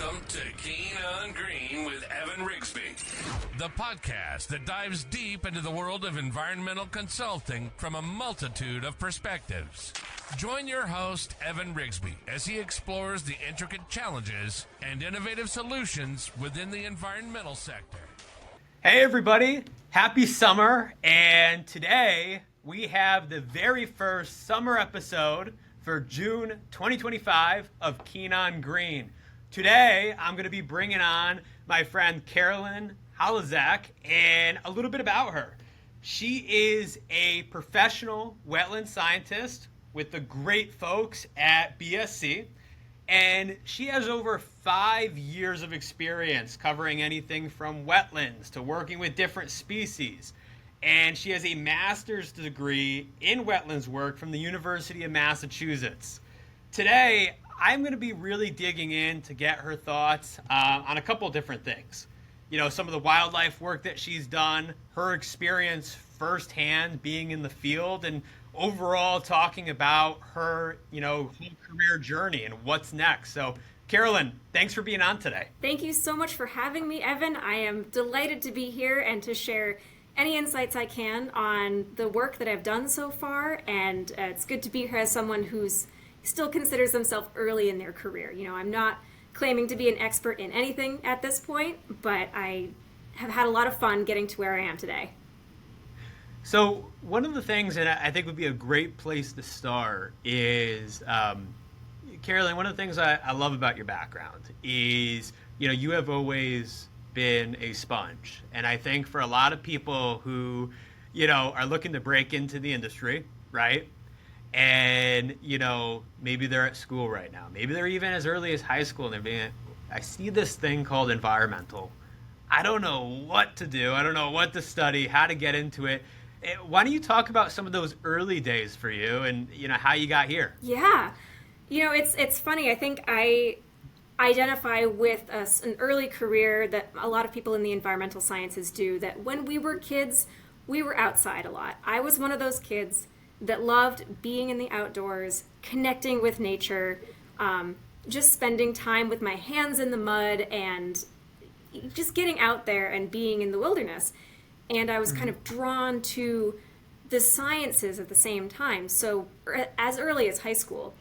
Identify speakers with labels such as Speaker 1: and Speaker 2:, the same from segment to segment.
Speaker 1: Welcome to Keen on Green with Evan Rigsby, the podcast that dives deep into the world of environmental consulting from a multitude of perspectives. Join your host, Evan Rigsby, as he explores the intricate challenges and innovative solutions within the environmental sector.
Speaker 2: Hey everybody, happy summer, and today we have the very first summer episode for June 2025 of Keen on Green. Today I'm going to be bringing on my friend Carolyn Holowczak and a little bit about her. She is a professional wetland scientist with the great folks at BSC, and she has over 5 years of experience covering anything from wetlands to working with different species. And she has a master's degree in wetlands work from the University of Massachusetts. Today, I'm going to be really digging in to get her thoughts on a couple different things. You know, some of the wildlife work that she's done, her experience firsthand being in the field, and overall talking about her, whole career journey and what's next. So, Carolyn, thanks for being on today.
Speaker 3: Thank you so much for having me, Evan. I am delighted to be here and to share any insights I can on the work that I've done so far. And it's good to be here as someone who's still considers themselves early in their career. You know, I'm not claiming to be an expert in anything at this point, but I have had a lot of fun getting to where I am today.
Speaker 2: So one of the things that I think would be a great place to start is, Carolyn, one of the things I love about your background is, you have always been a sponge. And I think for a lot of people who, are looking to break into the industry, right? And, maybe they're at school right now. Maybe they're even as early as high school and they're being, I see this thing called environmental. I don't know what to do. I don't know what to study, how to get into it. Why don't you talk about some of those early days for you and, how you got here?
Speaker 3: Yeah. It's funny. I think I identify with an early career that a lot of people in the environmental sciences do, that when we were kids, we were outside a lot. I was one of those kids that loved being in the outdoors, connecting with nature, just spending time with my hands in the mud and just getting out there and being in the wilderness. And I was kind of drawn to the sciences at the same time. So as early as high school,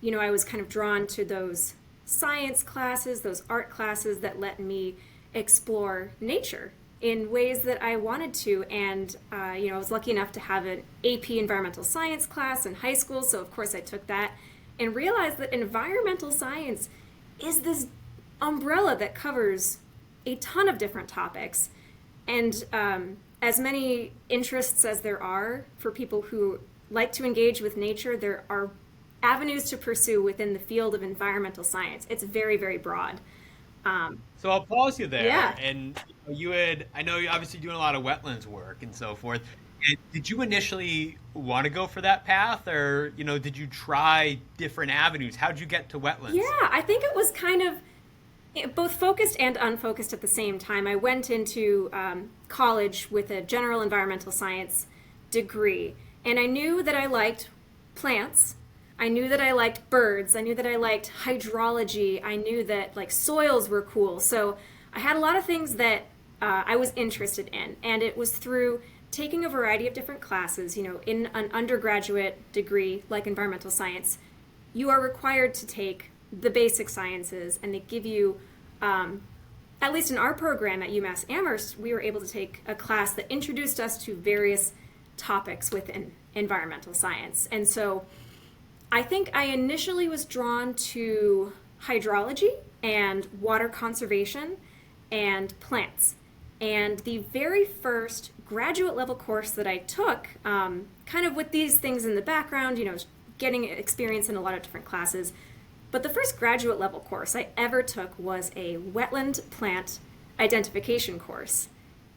Speaker 3: I was kind of drawn to those science classes, those art classes that let me explore nature in ways that I wanted to. And, I was lucky enough to have an AP environmental science class in high school. So of course I took that and realized that environmental science is this umbrella that covers a ton of different topics. And as many interests as there are for people who like to engage with nature, there are avenues to pursue within the field of environmental science. It's very, very broad.
Speaker 2: So I'll pause you there.
Speaker 3: Yeah.
Speaker 2: And I know you're obviously doing a lot of wetlands work and so forth. Did you initially want to go for that path, or, did you try different avenues? How'd you get to wetlands?
Speaker 3: Yeah, I think it was kind of both focused and unfocused at the same time. I went into college with a general environmental science degree, and I knew that I liked plants. I knew that I liked birds. I knew that I liked hydrology. I knew that soils were cool. So I had a lot of things that I was interested in, and it was through taking a variety of different classes. In an undergraduate degree like environmental science, you are required to take the basic sciences, and they give you, at least in our program at UMass Amherst, we were able to take a class that introduced us to various topics within environmental science. And so I think I initially was drawn to hydrology and water conservation and plants. And the very first graduate level course that I took, kind of with these things in the background, getting experience in a lot of different classes, but the first graduate level course I ever took was a wetland plant identification course.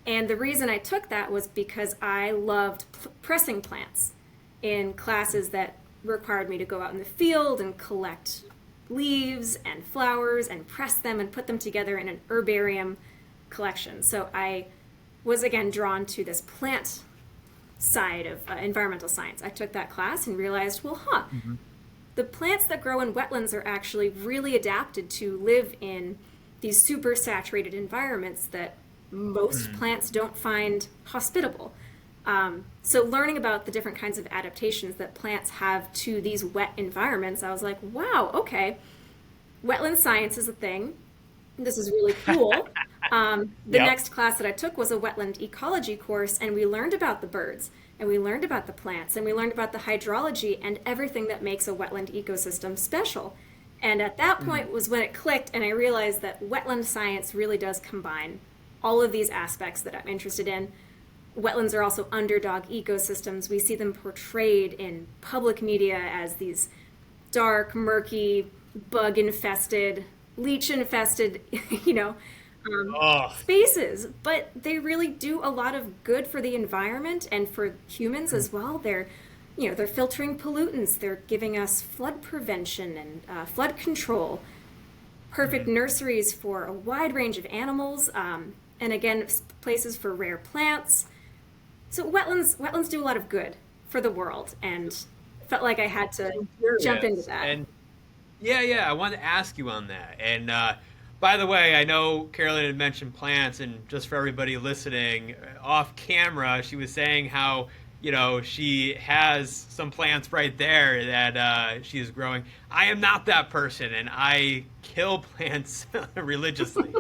Speaker 3: And the reason I took that was because I loved pressing plants in classes that required me to go out in the field and collect leaves and flowers and press them and put them together in an herbarium collection. So I was again drawn to this plant side of environmental science. I took that class and realized, the plants that grow in wetlands are actually really adapted to live in these super saturated environments that most plants don't find hospitable. So learning about the different kinds of adaptations that plants have to these wet environments, I was like, wow, okay, wetland science is a thing. This is really cool. The next class that I took was a wetland ecology course, and we learned about the birds, and we learned about the plants, and we learned about the hydrology and everything that makes a wetland ecosystem special. And at that point was when it clicked, and I realized that wetland science really does combine all of these aspects that I'm interested in. Wetlands are also underdog ecosystems. We see them portrayed in public media as these dark, murky, bug-infested, leech-infested, spaces. But they really do a lot of good for the environment and for humans as well. They're filtering pollutants. They're giving us flood prevention and flood control. Perfect nurseries for a wide range of animals. And again, places for rare plants. So wetlands do a lot of good for the world, and felt like I had to jump into that.
Speaker 2: And I wanted to ask you on that. And by the way, I know Carolyn had mentioned plants, and just for everybody listening, off camera, she was saying how she has some plants right there that she's growing. I am not that person, and I kill plants religiously.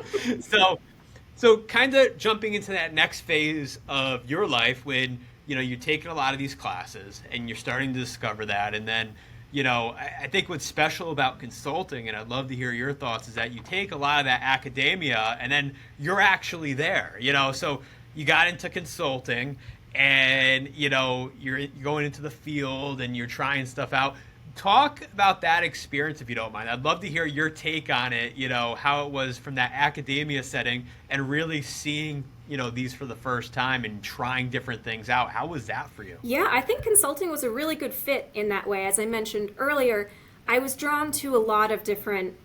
Speaker 2: So kind of jumping into that next phase of your life when, you're taking a lot of these classes and you're starting to discover that. And then, I think what's special about consulting, and I'd love to hear your thoughts, is that you take a lot of that academia and then you're actually there, So you got into consulting and, you're going into the field and you're trying stuff out. Talk about that experience, if you don't mind. I'd love to hear your take on it, how it was from that academia setting and really seeing, these for the first time and trying different things out. How was that for you?
Speaker 3: Yeah, I think consulting was a really good fit in that way. As I mentioned earlier, I was drawn to a lot of different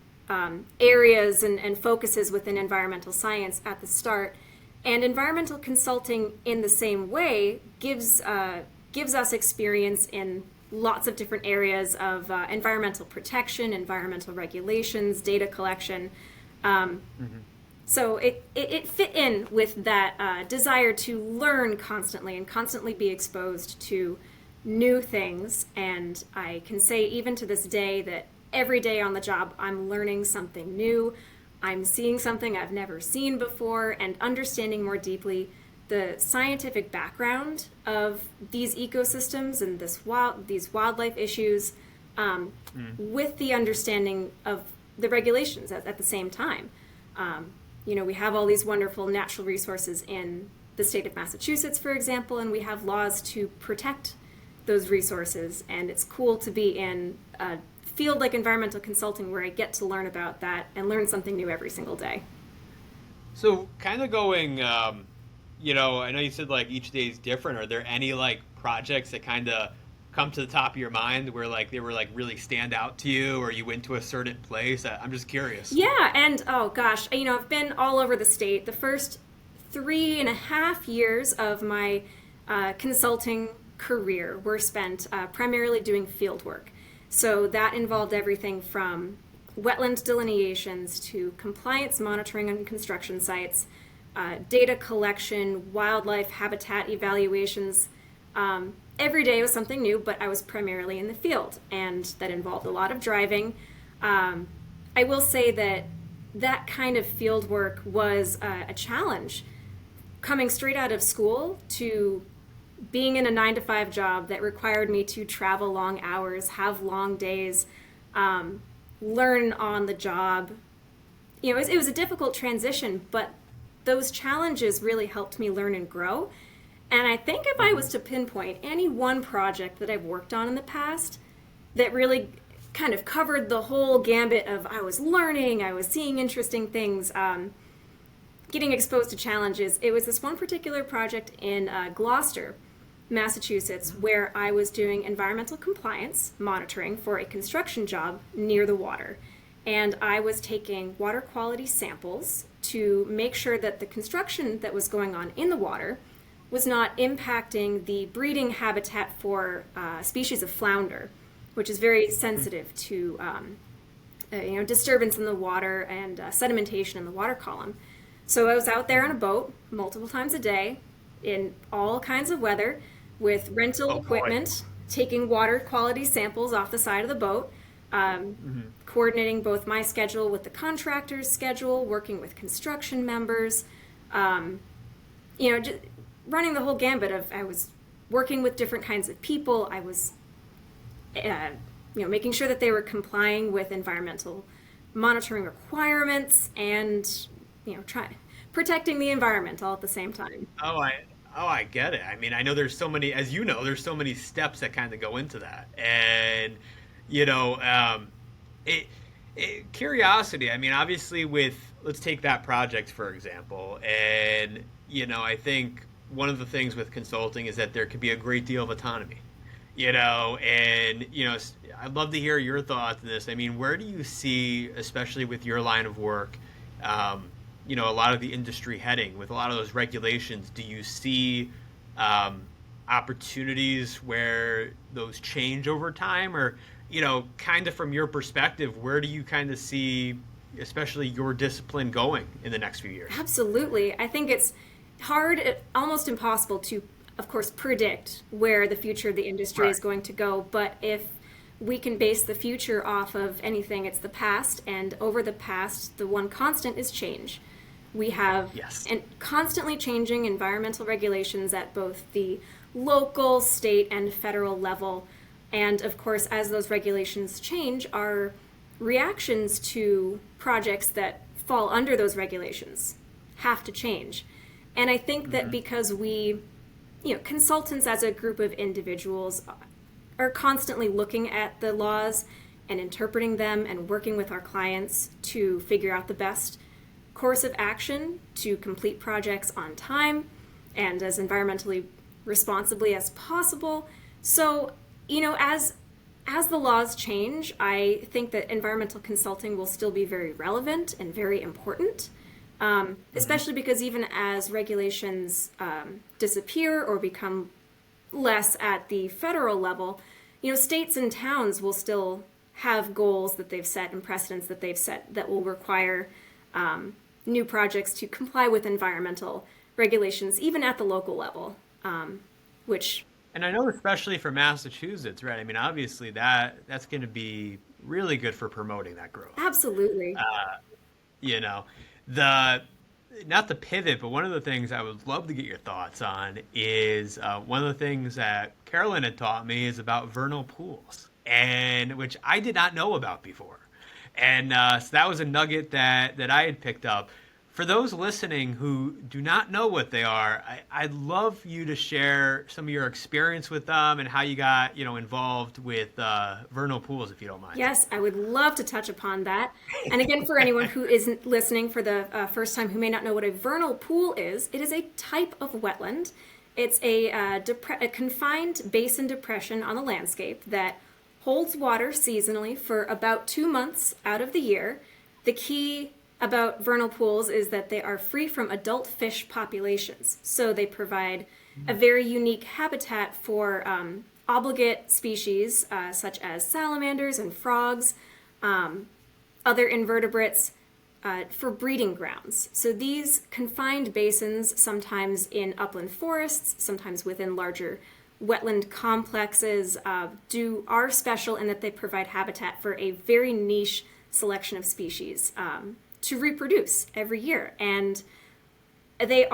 Speaker 3: areas and focuses within environmental science at the start. And environmental consulting, in the same way, gives us experience in lots of different areas of environmental protection, environmental regulations, data collection. So it fit in with that desire to learn constantly and constantly be exposed to new things. And I can say even to this day that every day on the job, I'm learning something new. I'm seeing something I've never seen before and understanding more deeply the scientific background of these ecosystems and these wildlife issues with the understanding of the regulations at the same time. We have all these wonderful natural resources in the state of Massachusetts, for example, and we have laws to protect those resources. And it's cool to be in a field like environmental consulting where I get to learn about that and learn something new every single day.
Speaker 2: So kind of going... I know you said like each day is different. Are there any like projects that kind of come to the top of your mind where like they were like really stand out to you, or you went to a certain place? I'm just curious.
Speaker 3: Yeah, and oh gosh, I've been all over the state. The first 3.5 years of my consulting career were spent primarily doing field work. So that involved everything from wetland delineations to compliance monitoring on construction sites, data collection, wildlife habitat evaluations. Every day was something new, but I was primarily in the field, and that involved a lot of driving. I will say that kind of field work was a challenge. Coming straight out of school to being in a 9-to-5 job that required me to travel long hours, have long days, learn on the job. It was a difficult transition, but those challenges really helped me learn and grow. And I think if I was to pinpoint any one project that I've worked on in the past that really kind of covered the whole gambit of I was learning, I was seeing interesting things, getting exposed to challenges, it was this one particular project in Gloucester, Massachusetts, where I was doing environmental compliance monitoring for a construction job near the water. And I was taking water quality samples to make sure that the construction that was going on in the water was not impacting the breeding habitat for a species of flounder, which is very sensitive to disturbance in the water and sedimentation in the water column. So I was out there on a boat multiple times a day in all kinds of weather with rental equipment, taking water quality samples off the side of the boat, coordinating both my schedule with the contractor's schedule, working with construction members, just running the whole gambit of, I was working with different kinds of people. I was, making sure that they were complying with environmental monitoring requirements and, protecting the environment all at the same time.
Speaker 2: I get it. I mean, I know there's so many, as you know, there's so many steps that kind of go into that. And, curiosity, I mean, obviously let's take that project, for example. And, I think one of the things with consulting is that there could be a great deal of autonomy, and, I'd love to hear your thoughts on this. I mean, where do you see, especially with your line of work, a lot of the industry heading with a lot of those regulations? Do you see opportunities where those change over time, or, kind of from your perspective, where do you kind of see, especially your discipline, going in the next few years?
Speaker 3: Absolutely. I think it's hard, almost impossible to, of course, predict where the future of the industry is going to go. But if we can base the future off of anything, it's the past. And over the past, the one constant is change. We have and constantly changing environmental regulations at both the local, state, and federal level. And of course, as those regulations change, our reactions to projects that fall under those regulations have to change. And I think that because we, consultants as a group of individuals are constantly looking at the laws and interpreting them and working with our clients to figure out the best course of action to complete projects on time and as environmentally responsibly as possible. So, as the laws change, I think that environmental consulting will still be very relevant and very important, especially because even as regulations disappear or become less at the federal level, states and towns will still have goals that they've set and precedents that they've set that will require new projects to comply with environmental regulations, even at the local level, which...
Speaker 2: And I know, especially for Massachusetts, right? I mean, obviously that's going to be really good for promoting that growth.
Speaker 3: Absolutely.
Speaker 2: Not the pivot, but one of the things I would love to get your thoughts on is one of the things that Carolyn had taught me is about vernal pools, and which I did not know about before. And so that was a nugget that I had picked up. For those listening who do not know what they are, I'd love you to share some of your experience with them and how you got, involved with vernal pools, if you don't mind.
Speaker 3: Yes, I would love to touch upon that. And again, for anyone who isn't listening for the first time, who may not know what a vernal pool is, it is a type of wetland. It's a confined basin depression on the landscape that holds water seasonally for about 2 months out of the year. The key about vernal pools is that they are free from adult fish populations. So they provide a very unique habitat for obligate species such as salamanders and frogs, other invertebrates, for breeding grounds. So these confined basins, sometimes in upland forests, sometimes within larger wetland complexes, are special in that they provide habitat for a very niche selection of species to reproduce every year. And they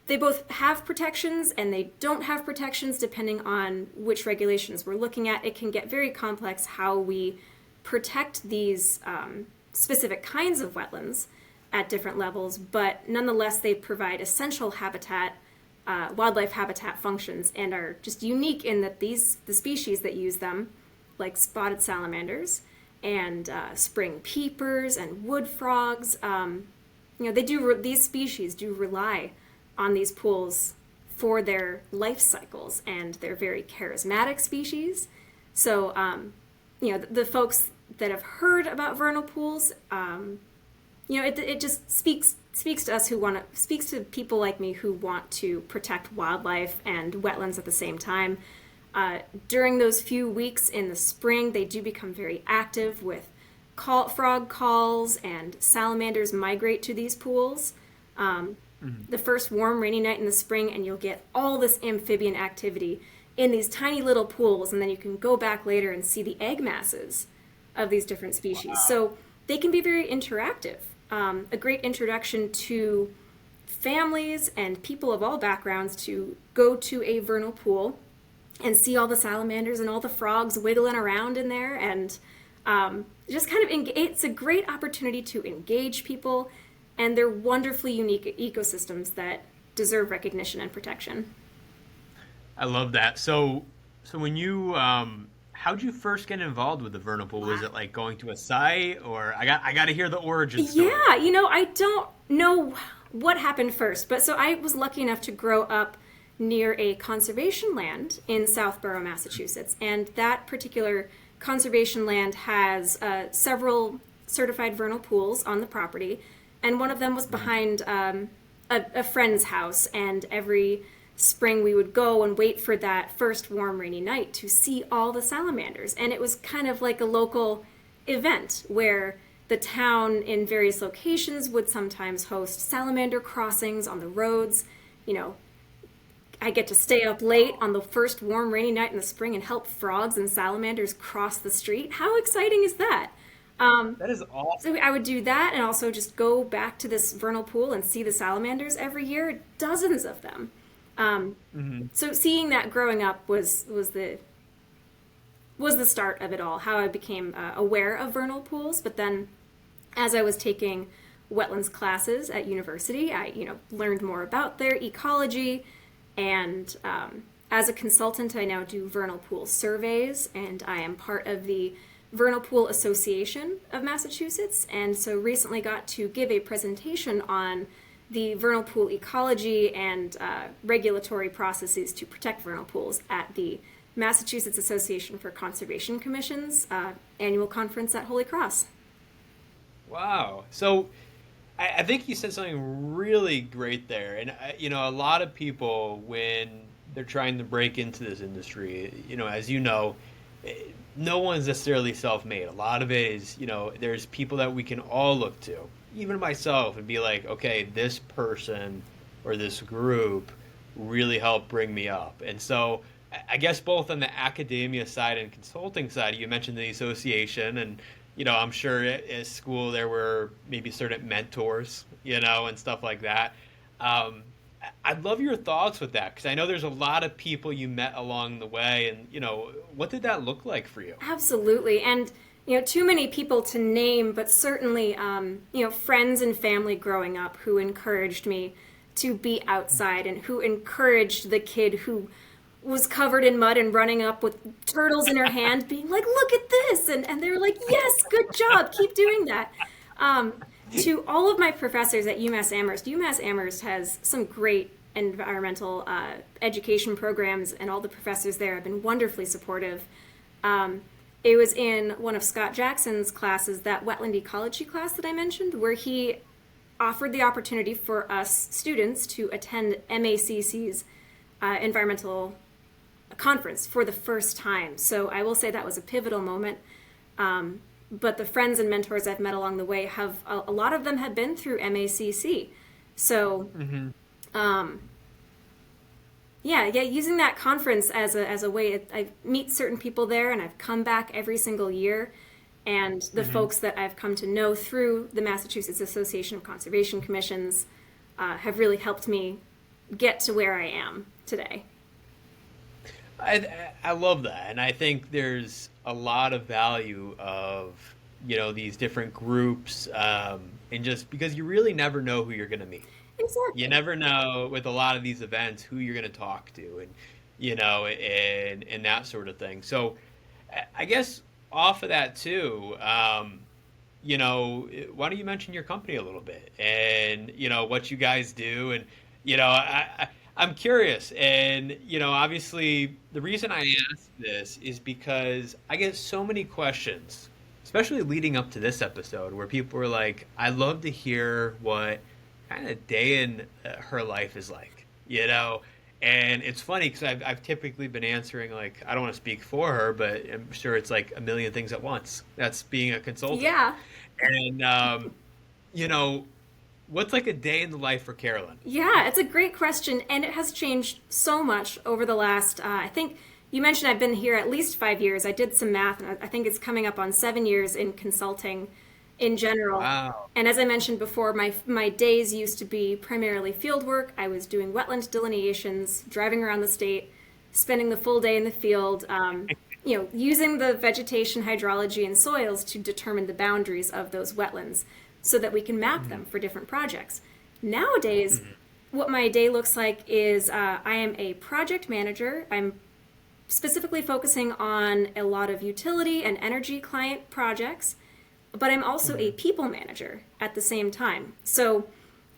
Speaker 3: both have protections and they don't have protections depending on which regulations we're looking at. It can get very complex how we protect these specific kinds of wetlands at different levels, but nonetheless they provide essential habitat, wildlife habitat functions, and are just unique in that the species that use them, like spotted salamanders and spring peepers and wood frogs, these species do rely on these pools for their life cycles, and they're very charismatic species. So, the folks that have heard about vernal pools, it just speaks to us speaks to people like me who want to protect wildlife and wetlands at the same time. During those few weeks in the spring, they do become very active with frog calls and salamanders migrate to these pools. The first warm, rainy night in the spring, and you'll get all this amphibian activity in these tiny little pools, and then you can go back later and see the egg masses of these different species. Wow. So they can be very interactive. A great introduction to families and people of all backgrounds to go to a vernal pool and see all the salamanders and all the frogs wiggling around in there, and just kind of it's a great opportunity to engage people, and they're wonderfully unique ecosystems that deserve recognition and protection.
Speaker 2: I love that. So when you how'd you first get involved with the vernal pool? Was it like going to a site, or I got to hear the origin story?
Speaker 3: Yeah, I don't know what happened first, but so I was lucky enough to grow up near a conservation land in Southborough, Massachusetts, and that particular conservation land has several certified vernal pools on the property, and one of them was behind a friend's house, and every spring we would go and wait for that first warm rainy night to see all the salamanders, and it was kind of like a local event where the town in various locations would sometimes host salamander crossings on the roads. I get to stay up late on the first warm rainy night in the spring and help frogs and salamanders cross the street. How exciting is that?
Speaker 2: That is awesome.
Speaker 3: So I would do that, and also just go back to this vernal pool and see the salamanders every year, dozens of them. So seeing that growing up was the start of it all, how I became aware of vernal pools. But then as I was taking wetlands classes at university, I learned more about their ecology. And as a consultant, I now do vernal pool surveys, and I am part of the Vernal Pool Association of Massachusetts. And so recently got to give a presentation on the vernal pool ecology and regulatory processes to protect vernal pools at the Massachusetts Association for Conservation Commission's annual conference at Holy Cross.
Speaker 2: Wow. So I think you said something really great there. And, a lot of people, when they're trying to break into this industry, as no one's necessarily self-made. A lot of it is, there's people that we can all look to, even myself, and be like, okay, this person or this group really helped bring me up. And so I guess both on the academia side and consulting side, you mentioned the association, and I'm sure at school there were maybe certain mentors, and stuff like that. I'd love your thoughts with that, because I know there's a lot of people you met along the way, and, what did that look like for you?
Speaker 3: Absolutely. And, too many people to name, but certainly, friends and family growing up who encouraged me to be outside, and who encouraged the kid who was covered in mud and running up with turtles in her hand, being like, look at this. And they were like, yes, good job. Keep doing that. To all of my professors at UMass Amherst has some great environmental education programs, and all the professors there have been wonderfully supportive. It was in one of Scott Jackson's classes, that wetland ecology class that I mentioned, where he offered the opportunity for us students to attend MACC's environmental conference for the first time. So I will say that was a pivotal moment. But the friends and mentors I've met along the way a lot of them have been through MACC. So, using that conference as a way, I meet certain people there, and I've come back every single year. And the folks that I've come to know through the Massachusetts Association of Conservation Commissions have really helped me get to where I am today.
Speaker 2: I love that, and I think there's a lot of value of these different groups, and just because you really never know who you're going to meet.
Speaker 3: Exactly.
Speaker 2: You never know with a lot of these events who you're going to talk to, and that sort of thing. So I guess off of that too, why don't you mention your company a little bit, and what you guys do, and I'm curious, and obviously the reason I ask this is because I get so many questions, especially leading up to this episode, where people were like, I'd love to hear what kind of day in her life is like, And it's funny because I've typically been answering, like, I don't want to speak for her, but I'm sure it's like a million things at once. That's being a consultant.
Speaker 3: Yeah.
Speaker 2: And, you know, what's like a day in the life for Carolyn?
Speaker 3: Yeah, it's a great question, and it has changed so much over the last, I think you mentioned I've been here at least 5 years. I did some math, and I think it's coming up on 7 years in consulting in general.
Speaker 2: Wow.
Speaker 3: And as I mentioned before, my days used to be primarily field work. I was doing wetland delineations, driving around the state, spending the full day in the field, using the vegetation, hydrology, and soils to determine the boundaries of those wetlands so that we can map them for different projects. Nowadays, what my day looks like is I am a project manager. I'm specifically focusing on a lot of utility and energy client projects, but I'm also a people manager at the same time. So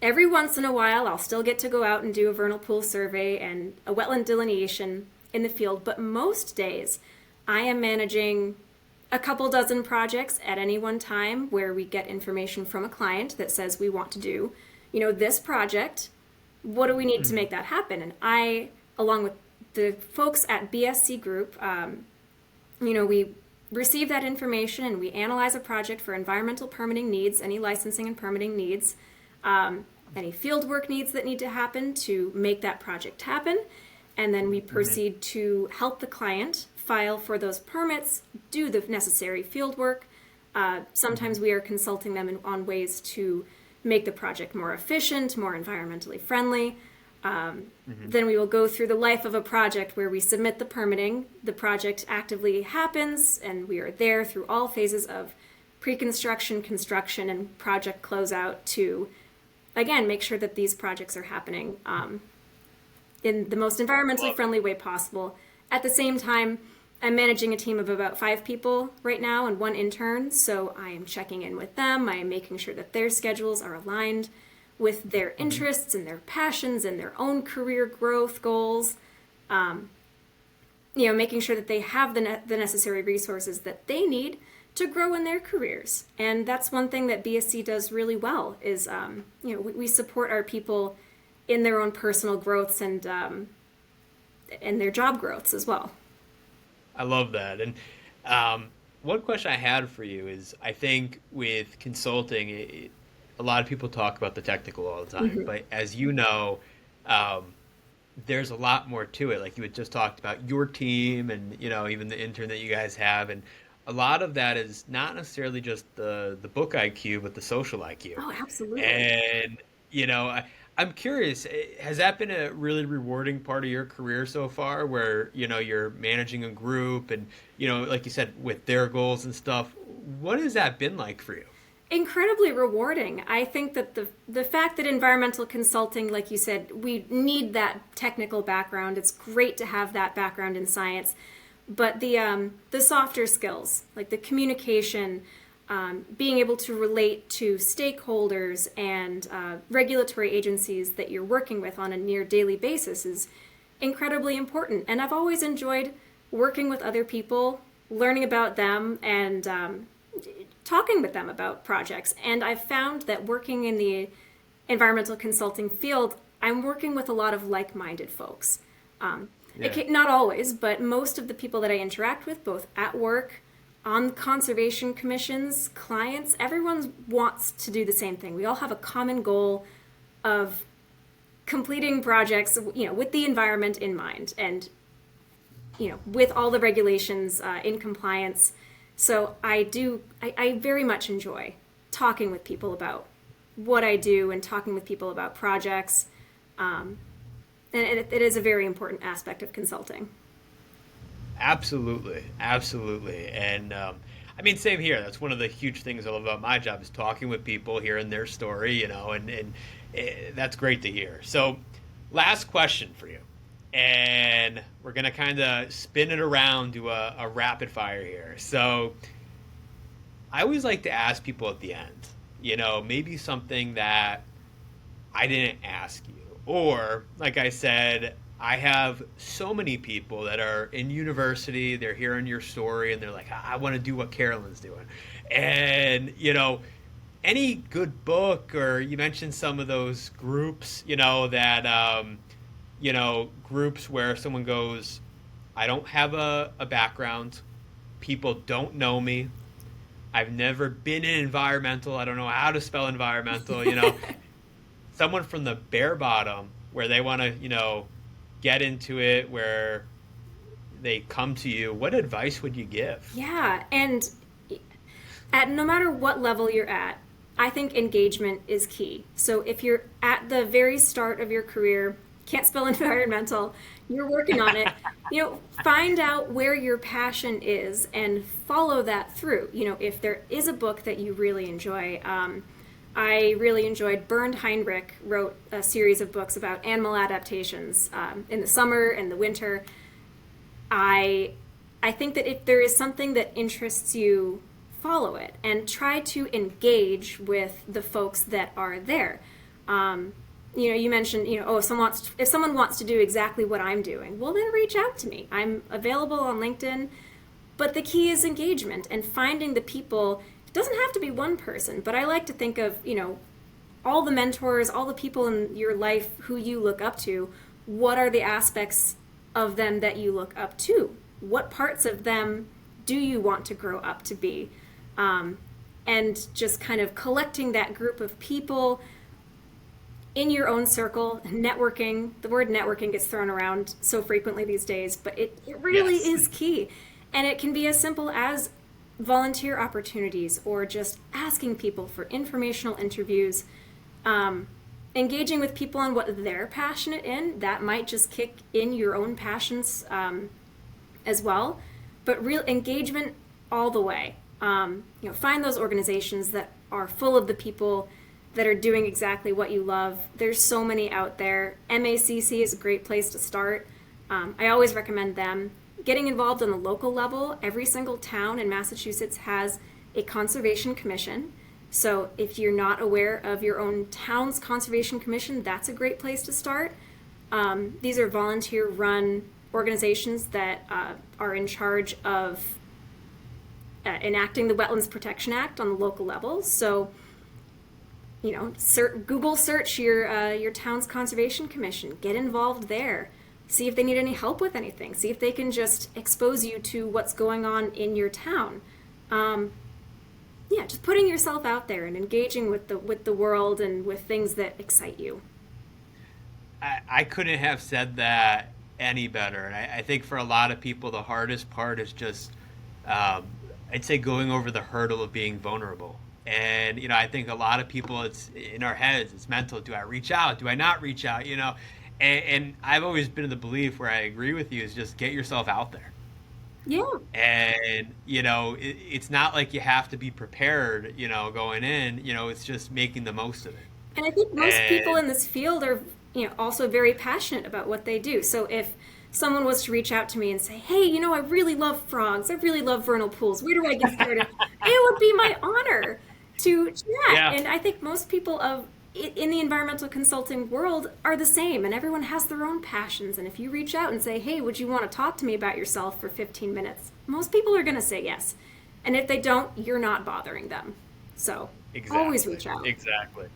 Speaker 3: every once in a while, I'll still get to go out and do a vernal pool survey and a wetland delineation in the field, but most days I am managing a couple dozen projects at any one time where we get information from a client that says we want to do, this project. What do we need to make that happen? And I, along with the folks at BSC Group, we receive that information and we analyze a project for environmental permitting needs, any licensing and permitting needs, any field work needs that need to happen to make that project happen. And then we proceed to help the client file for those permits, do the necessary field work. Sometimes we are consulting them on ways to make the project more efficient, more environmentally friendly. Then we will go through the life of a project where we submit the permitting, the project actively happens, and we are there through all phases of pre-construction, construction, and project closeout to, again, make sure that these projects are happening in the most environmentally friendly way possible. At the same time, I'm managing a team of about 5 people right now and 1 intern, so I am checking in with them. I am making sure that their schedules are aligned with their interests and their passions and their own career growth goals. Making sure that they have the necessary resources that they need to grow in their careers. And that's one thing that BSC does really well is, we support our people in their own personal growths and their job growths as well.
Speaker 2: I love that. And one question I had for you is, I think with consulting, a lot of people talk about the technical all the time, but as you know, there's a lot more to it. Like you had just talked about your team and, even the intern that you guys have. And a lot of that is not necessarily just the book IQ, but the social IQ.
Speaker 3: Oh, absolutely.
Speaker 2: And, I'm curious, has that been a really rewarding part of your career so far where, you're managing a group and, like you said, with their goals and stuff? What has that been like for you?
Speaker 3: Incredibly rewarding. I think that the fact that environmental consulting, like you said, we need that technical background. It's great to have that background in science, but the softer skills, like the communication, being able to relate to stakeholders and regulatory agencies that you're working with on a near daily basis is incredibly important. And I've always enjoyed working with other people, learning about them, and talking with them about projects. And I've found that working in the environmental consulting field, I'm working with a lot of like-minded folks. Not always, but most of the people that I interact with, both at work, on conservation commissions, clients, everyone wants to do the same thing. We all have a common goal of completing projects, with the environment in mind and, with all the regulations in compliance. So I very much enjoy talking with people about what I do and talking with people about projects. And it is a very important aspect of consulting.
Speaker 2: Absolutely. And same here. That's one of the huge things I love about my job is talking with people, hearing their story, and that's great to hear. So last question for you. And we're going to kind of spin it around to a rapid fire here. So I always like to ask people at the end, maybe something that I didn't ask you. Or, like I said, I have so many people that are in university, they're hearing your story, and they're like, I want to do what Carolyn's doing. And, any good book, or you mentioned some of those groups, that, groups where someone goes, I don't have a background. People don't know me. I've never been in environmental. I don't know how to spell environmental, Someone from the bare bottom where they want to, get into it, where they come to you. What advice would you give?
Speaker 3: Yeah, and at no matter what level you're at, I think engagement is key. So if you're at the very start of your career, can't spell environmental, you're working on it, find out where your passion is and follow that through. If there is a book that you really enjoy, I really enjoyed Bernd Heinrich wrote a series of books about animal adaptations in the summer and the winter. I think that if there is something that interests you, follow it and try to engage with the folks that are there. You mentioned, if someone wants to do exactly what I'm doing, well, then reach out to me. I'm available on LinkedIn. But the key is engagement and finding the people. It doesn't have to be one person, but I like to think of, all the mentors, all the people in your life who you look up to. What are the aspects of them that you look up to? What parts of them do you want to grow up to be? And just kind of collecting that group of people in your own circle, networking. The word networking gets thrown around so frequently these days, but it really is key. And it can be as simple as volunteer opportunities or just asking people for informational interviews, engaging with people on what they're passionate in. That might just kick in your own passions as well. But real engagement all the way. Find those organizations that are full of the people that are doing exactly what you love. There's so many out there. MACC is a great place to start. I always recommend them. Getting involved on the local level, every single town in Massachusetts has a conservation commission. So if you're not aware of your own town's conservation commission, that's a great place to start. These are volunteer-run organizations that are in charge of enacting the Wetlands Protection Act on the local level. So, Google search your town's conservation commission. Get involved there. See if they need any help with anything. See if they can just expose you to what's going on in your town. Just putting yourself out there and engaging with the world and with things that excite you.
Speaker 2: I couldn't have said that any better. And I think for a lot of people, the hardest part is just, I'd say, going over the hurdle of being vulnerable. And, I think a lot of people, it's in our heads, it's mental. Do I reach out? Do I not reach out? And I've always been of the belief where I agree with you is just get yourself out there.
Speaker 3: Yeah.
Speaker 2: And, it's not like you have to be prepared, going in, it's just making the most of it.
Speaker 3: And I think most people in this field are, also very passionate about what they do. So if someone was to reach out to me and say, hey, I really love frogs. I really love vernal pools. Where do I get started? It would be my honor to chat. Yeah. And I think most people in the environmental consulting world are the same, and everyone has their own passions. And if you reach out and say, hey, would you want to talk to me about yourself for 15 minutes? Most people are going to say yes. And if they don't, you're not bothering them. So always reach out.
Speaker 2: Exactly.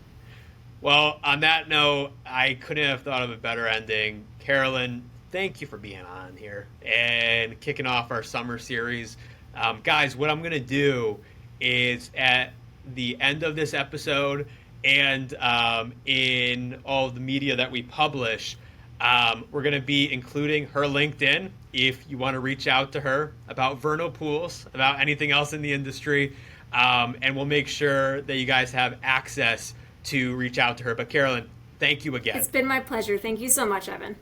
Speaker 2: Well, on that note, I couldn't have thought of a better ending. Carolyn, thank you for being on here and kicking off our summer series. Guys, what I'm going to do is at the end of this episode and in all of the media that we publish, we're going to be including her LinkedIn if you want to reach out to her about vernal pools, about anything else in the industry, and we'll make sure that you guys have access to reach out to her. But Carolyn, thank you again.
Speaker 3: It's been my pleasure. Thank you so much, Evan.